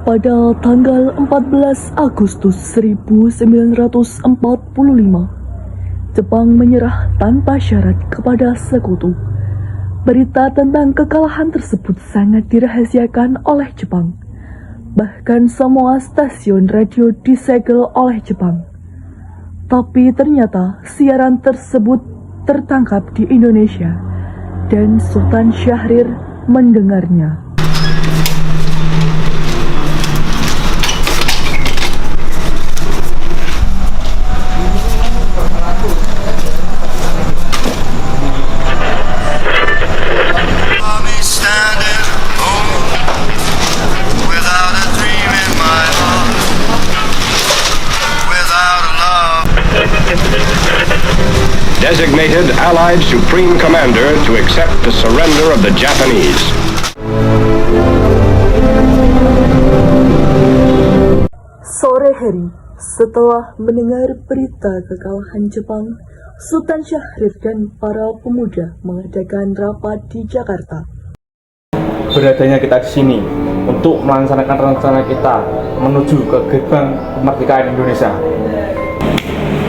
Pada tanggal 14 Agustus 1945, Jepang menyerah tanpa syarat kepada sekutu. Berita tentang kekalahan tersebut sangat dirahasiakan oleh Jepang. Bahkan semua stasiun radio disegel oleh Jepang. Tapi ternyata siaran tersebut tertangkap di Indonesia dan Sultan Syahrir mendengarnya. Designated Allied Supreme Commander to accept the surrender of the Japanese. Sore hari, setelah mendengar berita kekalahan Jepang, Sultan Syahrir dan para pemuda mengadakan rapat di Jakarta. Beradanya kita di sini untuk melaksanakan rencana kita menuju ke gerbang kemerdekaan Indonesia.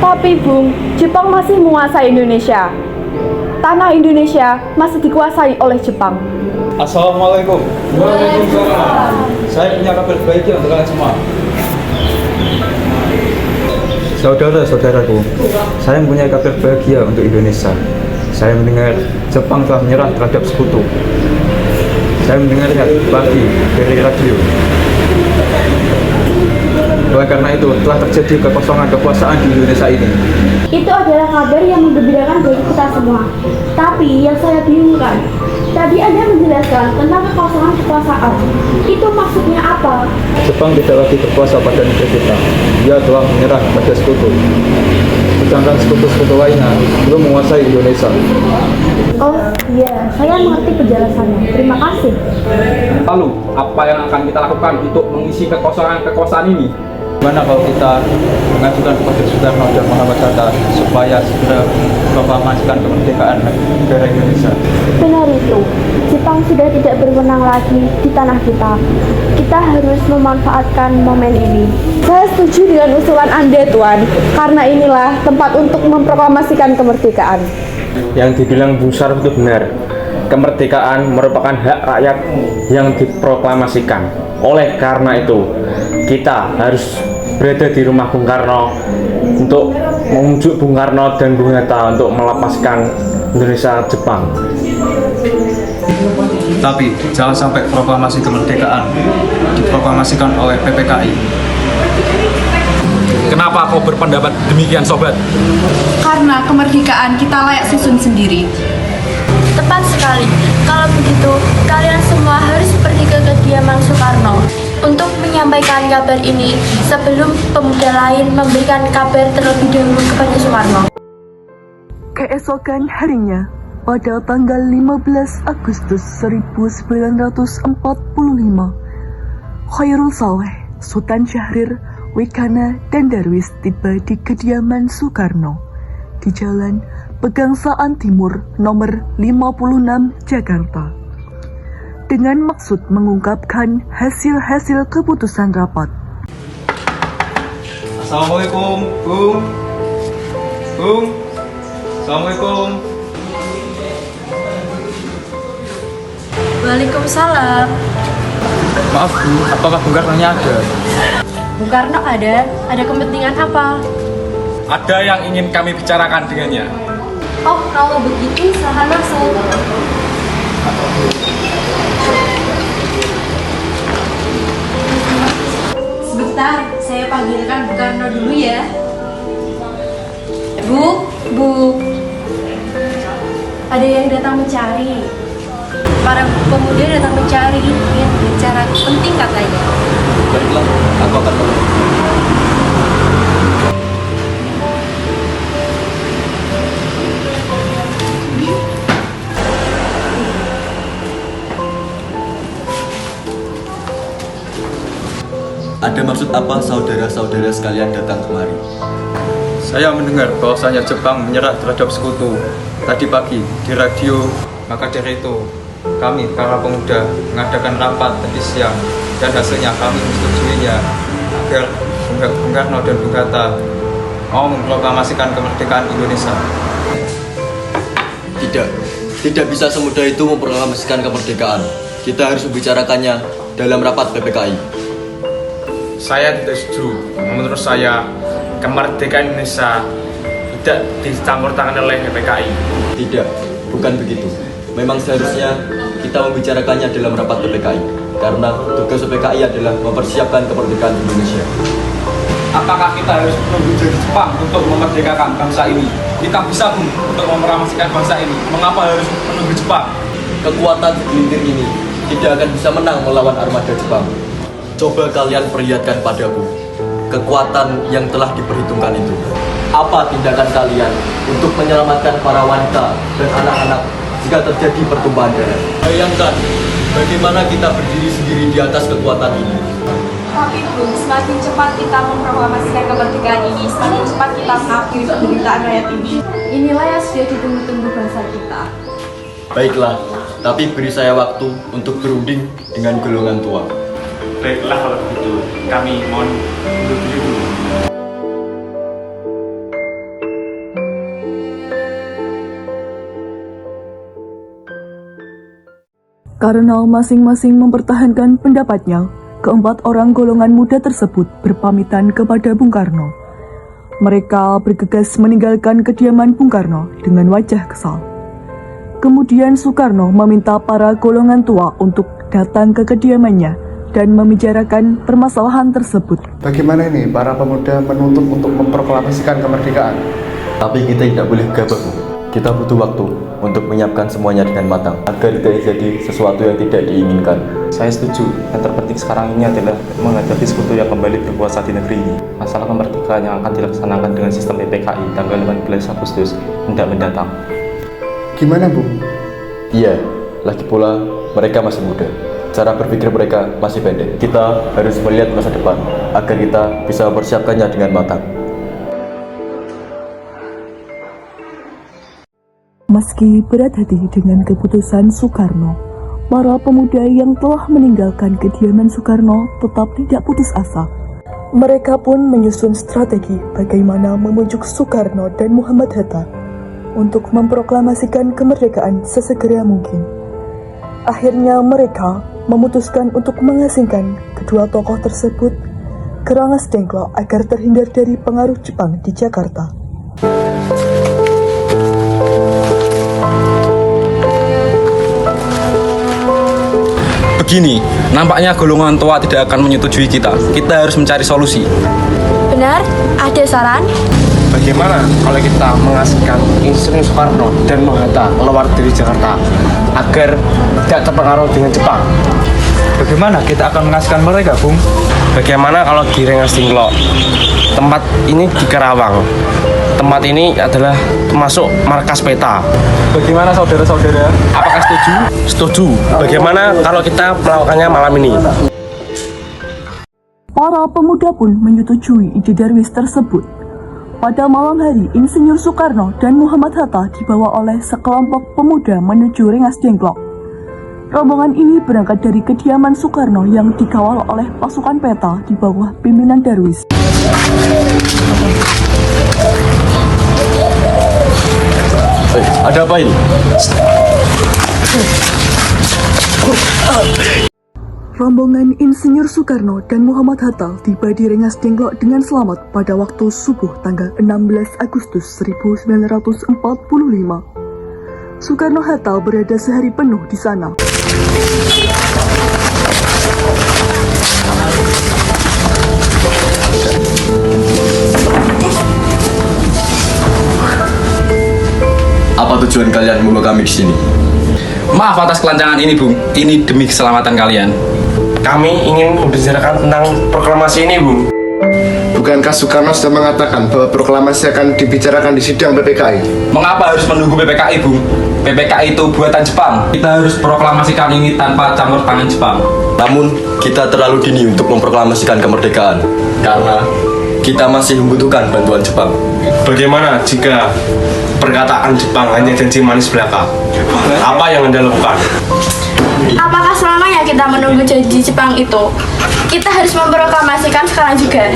Tapi Bung, Jepang masih menguasai Indonesia. Tanah Indonesia masih dikuasai oleh Jepang. Assalamualaikum. Waalaikumsalam. Saya punya kabar baik untuk kalian semua. Saudara-saudaraku, saya mempunyai kabar bahagia untuk Indonesia. Saya mendengar Jepang telah menyerah terhadap sekutu. Saya mendengarnya pagi dari radio. Oleh karena itu, telah terjadi kekosongan kekuasaan di Indonesia ini. Itu adalah kabar yang menggembirakan bagi kita semua. Tapi yang saya bingungkan, tadi Anda menjelaskan tentang kekosongan kekuasaan. Itu maksudnya apa? Jepang tidak lagi berkuasa pada negeri kita. Dia telah menyerah pada sekutu. Sedangkan sekutu-sekutu lainnya belum menguasai Indonesia. Oh iya, saya mengerti penjelasannya. Terima kasih. Lalu, apa yang akan kita lakukan untuk mengisi kekosongan kekuasaan ini? Gimana kalau kita mengajukan kepada Soekarno dan Muhammad Hatta supaya segera proklamasikan kemerdekaan negara Indonesia? Benar itu, Jepang sudah tidak berwenang lagi di tanah kita. Kita harus memanfaatkan momen ini. Saya setuju dengan usulan Anda, Tuan, karena inilah tempat untuk memproklamasikan kemerdekaan. Yang dibilang Bung Syarif itu benar. Kemerdekaan merupakan hak rakyat yang diproklamasikan. Oleh karena itu, kita harus berada di rumah Bung Karno untuk mengunjuk Bung Karno dan Bung Hatta untuk melepaskan Indonesia Jepang. Tapi jangan sampai proklamasi kemerdekaan diproklamasikan oleh PPKI. Kenapa kau berpendapat demikian, sobat? Karena kemerdekaan kita layak susun sendiri. Tepat sekali. Kalau begitu, kalian semua harus pergi ke kediaman Soekarno untuk menyampaikan kabar ini sebelum pemuda lain memberikan kabar terlebih dahulu kepada Soekarno. Keesokan harinya, pada tanggal 15 Agustus 1945, Khairul Saleh, Sultan Syahrir, Wikana, dan Darwis tiba di kediaman Soekarno di Jalan Pegangsaan Timur nomor 56 Jakarta dengan maksud mengungkapkan hasil-hasil keputusan rapat. Assalamualaikum, Bung. Bung. Assalamualaikum. Waalaikumsalam. Maaf, Bu, apakah Bung Karno-nya ada? Bung Karno ada kepentingan apa? Ada yang ingin kami bicarakan dengannya. Oh, kalau begitu silahkan masuk. Sebentar, saya panggilkan Bung Karno dulu ya. Bu, ada yang datang mencari. Para pemuda datang mencari, ingin bicara penting katanya. Baiklah, aku akan pergi. Ada maksud apa saudara-saudara sekalian datang kemari? Saya mendengar bahwasanya Jepang menyerah terhadap sekutu tadi pagi di radio. Maka dari itu, Kami, para pemuda, mengadakan rapat tadi siang dan hasilnya kami menyetujuinya agar Bung Karno dan Bung Hatta mau memproklamasikan kemerdekaan Indonesia. Tidak bisa semudah itu memproklamasikan kemerdekaan. Kita harus membicarakannya dalam rapat PPKI. Saya tidak setuju. Menurut saya, kemerdekaan Indonesia tidak dicampur tangan oleh PPKI. Tidak, bukan begitu. Memang seharusnya kita membicarakannya dalam rapat PPKI. Karena tugas PPKI adalah mempersiapkan kemerdekaan Indonesia. Apakah kita harus menunggu jadi Jepang untuk memerdekakan bangsa ini? Kita bisa untuk memproklamasikan bangsa ini. Mengapa harus menunggu Jepang? Kekuatan segelintir ini tidak akan bisa menang melawan armada Jepang. Coba kalian perlihatkan padaku kekuatan yang telah diperhitungkan itu. Apa tindakan kalian untuk menyelamatkan para wanita dan anak-anak jika terjadi pertumpahan darah? Bayangkan bagaimana kita berdiri sendiri di atas kekuatan ini. Tapi Bung, semakin cepat kita memproklamasikan kemerdekaan ini, semakin cepat kita mengakhiri penderitaan rakyat ini. Inilah yang sudah ditunggu-tunggu bangsa kita. Baiklah, tapi beri saya waktu untuk berunding dengan golongan tua. Baiklah kalau begitu, kami mohon undur diri dulu. Karena masing-masing mempertahankan pendapatnya, keempat orang golongan muda tersebut berpamitan kepada Bung Karno. Mereka bergegas meninggalkan kediaman Bung Karno dengan wajah kesal. Kemudian Soekarno meminta para golongan tua untuk datang ke kediamannya dan membicarakan permasalahan tersebut. Bagaimana ini para pemuda menuntut untuk memproklamasikan kemerdekaan? Tapi kita tidak boleh gabah, Bu. Kita butuh waktu untuk menyiapkan semuanya dengan matang agar tidak terjadi sesuatu yang tidak diinginkan. Saya setuju. Yang terpenting sekarang ini adalah menghadapi sekutu yang kembali berkuasa di negeri ini. Masalah kemerdekaan yang akan dilaksanakan dengan sistem PPKI tanggal 18 Agustus tidak mendatang. Gimana, Bu? Iya, lagi pula mereka masih muda. Cara berpikir mereka masih pendek. Kita harus melihat masa depan agar kita bisa mempersiapkannya dengan matang. Meski berat hati dengan keputusan Soekarno, para pemuda yang telah meninggalkan kediaman Soekarno tetap tidak putus asa. Mereka pun menyusun strategi bagaimana memujuk Soekarno dan Muhammad Hatta untuk memproklamasikan kemerdekaan sesegera mungkin. Akhirnya mereka memutuskan untuk mengasingkan kedua tokoh tersebut ke Rengas Dengklok agar terhindar dari pengaruh Jepang di Jakarta. Begini, nampaknya golongan tua tidak akan menyetujui kita. Kita harus mencari solusi. Benar? Ada saran? Bagaimana kalau kita mengasingkan Insinyur Soekarno dan Bung Hatta keluar dari Jakarta agar tidak terpengaruh dengan Jepang? Bagaimana kita akan mengasingkan mereka, Bung? Bagaimana kalau di Rengas Dengklok? Tempat ini di Karawang. Tempat ini adalah termasuk markas peta. Bagaimana saudara-saudara? Apakah setuju? Setuju. Bagaimana kalau kita melakukannya malam ini? Para pemuda pun menyetujui ide Darwis tersebut. Pada malam hari, Insinyur Soekarno dan Muhammad Hatta dibawa oleh sekelompok pemuda menuju Rengas Dengklok. Rombongan ini berangkat dari kediaman Soekarno yang dikawal oleh pasukan peta di bawah pimpinan Darwis. Ada apa ini? Rombongan Insinyur Soekarno dan Muhammad Hatta tiba di Rengas Dengklok dengan selamat pada waktu subuh tanggal 16 Agustus 1945. Soekarno-Hatta berada sehari penuh di sana. Apa tujuan kalian membawa kami di sini? Maaf atas kelancangan ini, Bung. Ini demi keselamatan kalian. Kami ingin membicarakan tentang proklamasi ini, Bung. Bukankah Soekarno sudah mengatakan bahwa proklamasi akan dibicarakan di sidang PPKI? Mengapa harus menunggu PPKI, Bung? PPKI itu buatan Jepang. Kita harus proklamasikan ini tanpa campur tangan Jepang. Namun, kita terlalu dini untuk memproklamasikan kemerdekaan. Karena kita masih membutuhkan bantuan Jepang. Bagaimana jika perkataan Jepang hanya janji manis belaka? Apa yang Anda lakukan? Apakah selamanya kita menunggu janji Jepang itu? Kita harus memproklamasikan sekarang juga.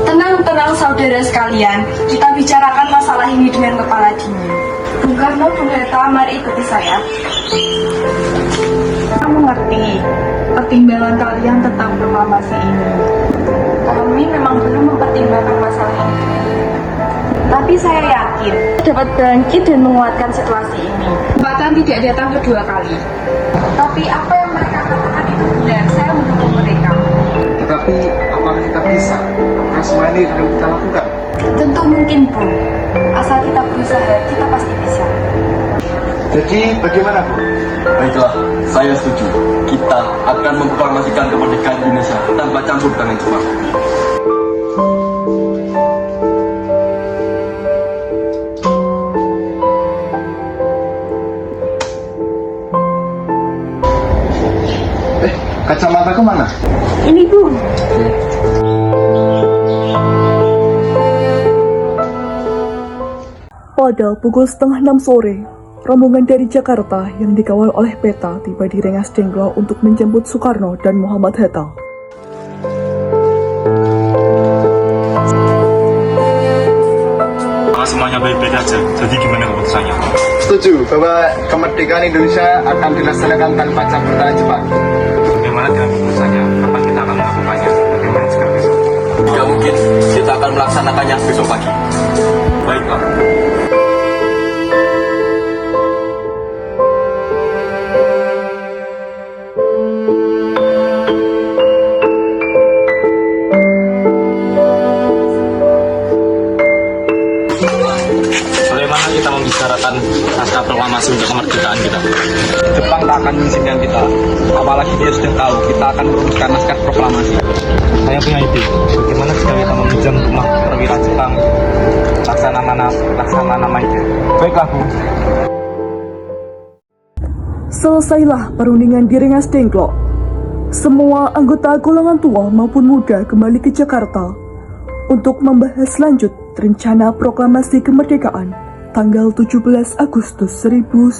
Tenang saudara sekalian, kita bicarakan masalah ini dengan kepala dingin. Bung Karno, Bung Hatta, mari ikuti saya. Saya mengerti pertimbangan kalian tentang proklamasi ini. Kami memang belum mempertimbangkan masalah ini. Tapi saya yakin dapat bangkit dan menguatkan situasi ini. Bahkan tidak datang kedua kali. Tapi apa yang mereka katakan itu benar, saya mendukung mereka. Tetapi apakah kita bisa? Apakah semua ini akan kita lakukan? Tentu mungkin, Bu. Asal kita berusaha, kita pasti bisa. Jadi bagaimana, Bu? Baiklah, saya setuju. Kita akan memproklamasikan kemerdekaan Indonesia tanpa campur tangan Jepang. Kacamataku mana? Ini, Bu. Pada pukul 5:30 sore, rombongan dari Jakarta yang dikawal oleh Peta tiba di Rengas Dengklok untuk menjemput Soekarno dan Muhammad Hatta. Semuanya baik-baik aja, jadi gimana keputusannya? Setuju bahwa kemerdekaan Indonesia akan dilaksanakan tanpa campur tangan Jepang. Bagaimana dengan keputusannya? Kapan kita akan melakukannya? Bagaimana jika besok? Tidak mungkin, kita akan melaksanakannya besok pagi. Baiklah. Bagaimana kita membicarakan naskah proklamasi untuk kemerdekaan kita? Jepang tak akan mengizinkan kita. Apalagi dia sudah tahu kita akan merumuskan naskah proklamasi. Saya punya ide. Bagaimana jika kita meminjam rumah perwira Jepang laksana nama itu? Baiklah, Bu. Selesailah perundingan di Rengas Dengklok. Semua anggota golongan tua maupun muda kembali ke Jakarta untuk membahas lanjut rencana proklamasi kemerdekaan tanggal 17 Agustus 1945.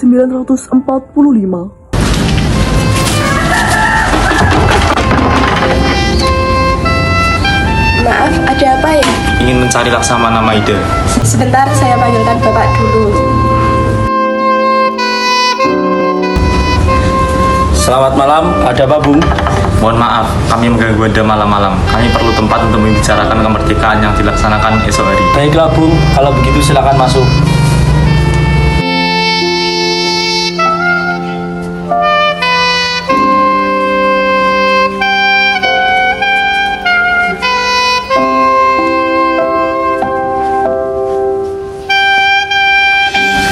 Maaf, ada apa ya? Ingin mencari Laksamana Maida. Sebentar, saya panggilkan Bapak dulu. Selamat malam, ada apa, Bung? Mohon maaf, kami mengganggu Anda malam-malam. Kami perlu tempat untuk membicarakan kemerdekaan yang dilaksanakan esok hari. Baiklah, Bung. Kalau begitu silakan masuk.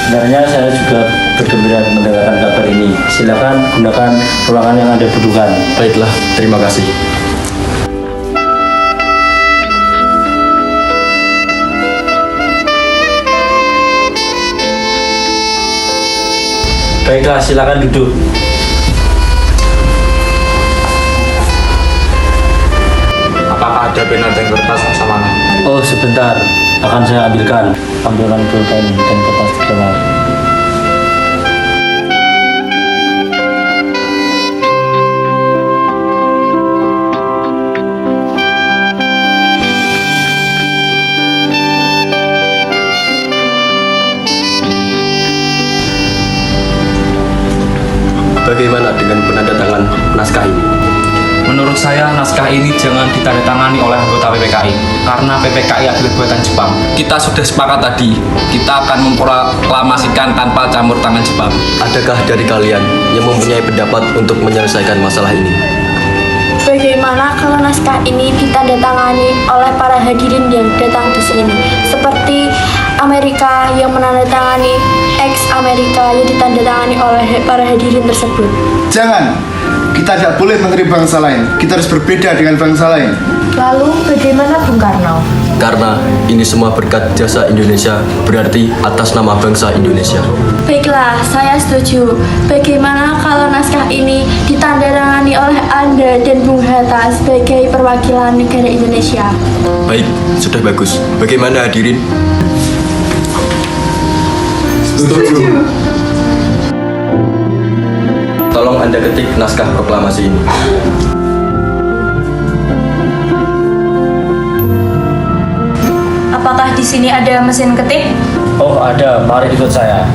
Sebenarnya saya juga bergembira mendengarkan kabar ini. Silakan gunakan ruangan yang Anda butuhkan. Baiklah, terima kasih. Baiklah, silakan duduk. Apakah ada pena dan kertas Laksamana? Oh, sebentar. Akan saya ambilkan. Ambilkan pulpen dan kertas di kamar. Bagaimana dengan penandatangan naskah ini? Menurut saya, naskah ini jangan ditandatangani oleh anggota PPKI karena PPKI adalah buatan Jepang. Kita sudah sepakat tadi, kita akan memproklamasikan tanpa campur tangan Jepang. Adakah dari kalian yang mempunyai pendapat untuk menyelesaikan masalah ini? Bagaimana kalau naskah ini ditandatangani oleh para hadirin yang datang di sini? Seperti Amerika yang menandatangani ex-Amerika yang ditandatangani oleh para hadirin tersebut. Jangan. Kita tidak boleh mengeri bangsa lain. Kita harus berbeda dengan bangsa lain. Lalu bagaimana Bung Karno? Karena ini semua berkat jasa Indonesia, berarti atas nama bangsa Indonesia. Baiklah, saya setuju. Bagaimana kalau naskah ini ditandatangani oleh Anda dan Bung Hatta sebagai perwakilan negara Indonesia? Baik, sudah bagus. Bagaimana hadirin? Setuju. Tolong Anda ketik naskah proklamasi ini. Apakah di sini ada mesin ketik? Oh ada, mari ikut saya.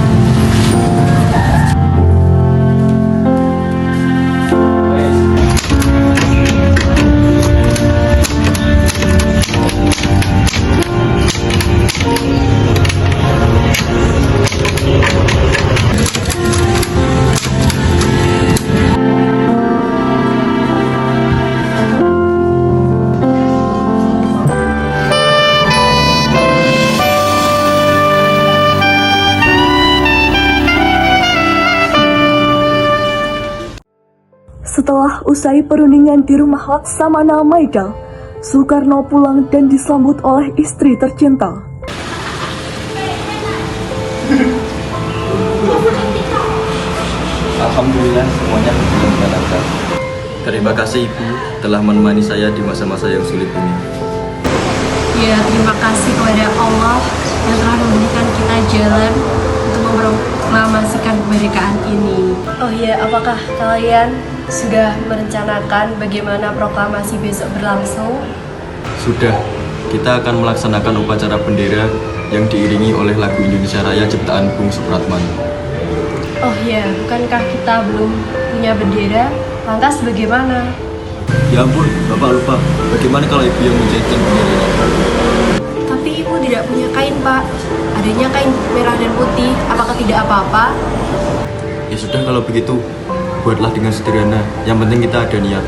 Setelah usai perundingan di rumah Laksamana Maidal, Soekarno pulang dan disambut oleh istri tercinta. Alhamdulillah semuanya berjalan dengan lancar. Terima kasih Ibu telah menemani saya di masa-masa yang sulit ini. Ya, terima kasih kepada Allah yang telah memberikan kita jalan untuk memproklamasikan kemerdekaan ini. Oh ya, apakah kalian sudah merencanakan bagaimana proklamasi besok berlangsung? Sudah, kita akan melaksanakan upacara bendera yang diiringi oleh lagu Indonesia Raya ciptaan Bung Supratman. Oh ya, bukankah kita belum punya bendera? Lantas bagaimana? Ya ampun, Bapak lupa. Bagaimana kalau Ibu yang menjahitkan benderanya? Tapi ibu tidak punya kain, Pak. Adanya kain merah dan putih. Apakah tidak apa-apa? Ya sudah kalau begitu, buatlah dengan sederhana. Yang penting kita ada niat.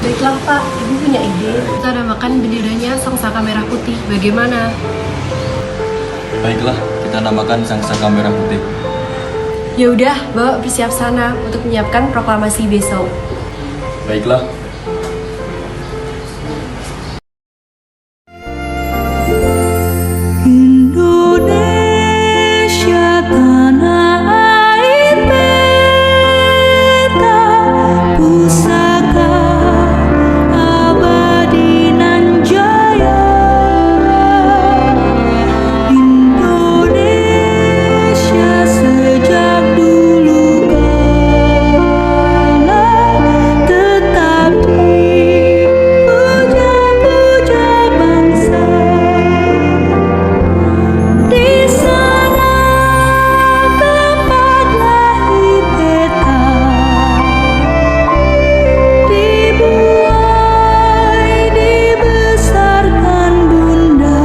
Baiklah, Pak. Ibu punya ide. Kita namakan benderanya Sangsaka Merah Putih. Bagaimana? Baiklah, kita namakan Sangsaka Merah Putih. Ya udah, bawa bersiap sana untuk menyiapkan proklamasi besok. Baiklah. Indonesia tanah air beta, pusaka abadi nan jaya. Indonesia sejak dulu kala tetap dipuja-puja bangsa. Di sana tempat lahir beta, dibuai dibesarkan bunda,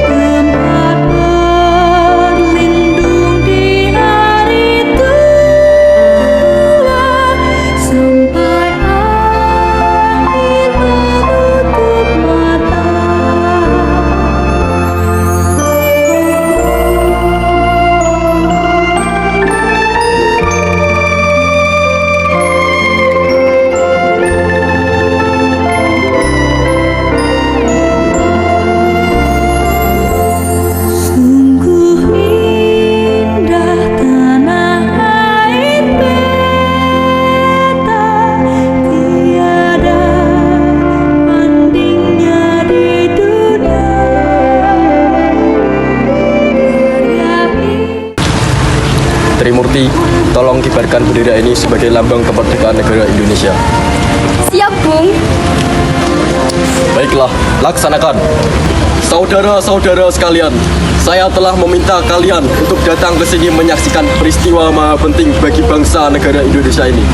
tempat berlindung di hari tua, sampai akhir menutup mata. Sungguh indah tanah air beta, tiada bandingnya di dunia. Trimurti, tolong kibarkan bendera ini sebagai lambang kemerdekaan negara Indonesia. Siap, Bung. Baiklah, laksanakan. Saudara-saudara sekalian, saya telah meminta kalian untuk datang ke sini menyaksikan peristiwa maha penting bagi bangsa negara Indonesia ini.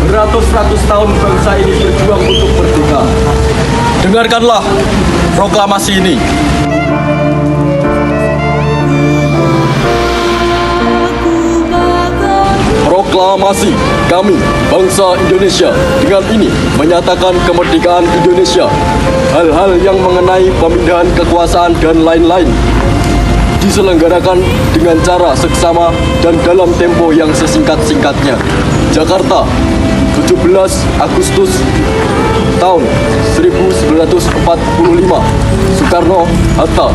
Beratus-ratus tahun bangsa ini berjuang untuk merdeka. Dengarkanlah proklamasi ini. Proklamasi kami, bangsa Indonesia, dengan ini menyatakan kemerdekaan Indonesia. Hal-hal yang mengenai pemindahan kekuasaan dan lain-lain diselenggarakan dengan cara seksama dan dalam tempo yang sesingkat-singkatnya. Jakarta, 17 Agustus tahun 1945. Soekarno-Hatta.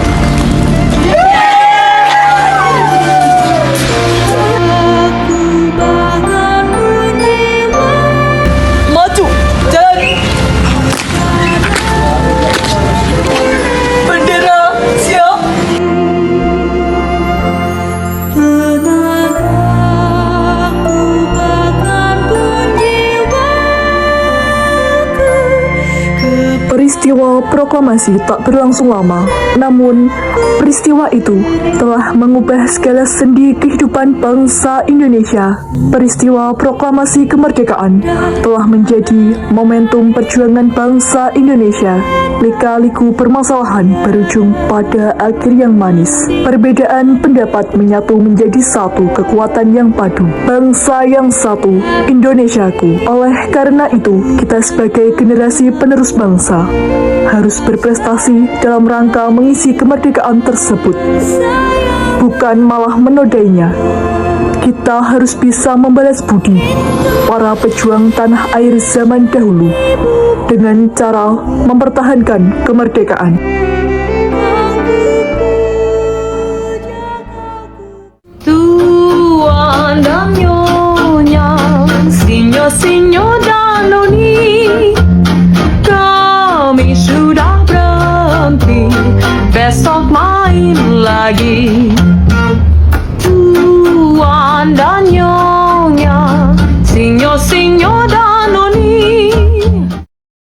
Maju, jalan. Bendera siap. Tenaga Peristiwa proklamasi tak berlangsung lama, namun peristiwa itu telah mengubah segala sendi kehidupan bangsa Indonesia. Peristiwa proklamasi kemerdekaan telah menjadi momentum perjuangan bangsa Indonesia. Lika-liku permasalahan berujung pada akhir yang manis. Perbedaan pendapat menyatu menjadi satu kekuatan yang padu. Bangsa yang satu, Indonesiaku. Oleh karena itu, kita sebagai generasi penerus bangsa harus berprestasi dalam rangka mengisi kemerdekaan tersebut, bukan malah menodainya. Kita harus bisa membalas budi para pejuang tanah air zaman dahulu dengan cara mempertahankan kemerdekaan. Tuan dan Nyonya, Sinyo dan Noni, kami sudah berhenti, besok main lagi.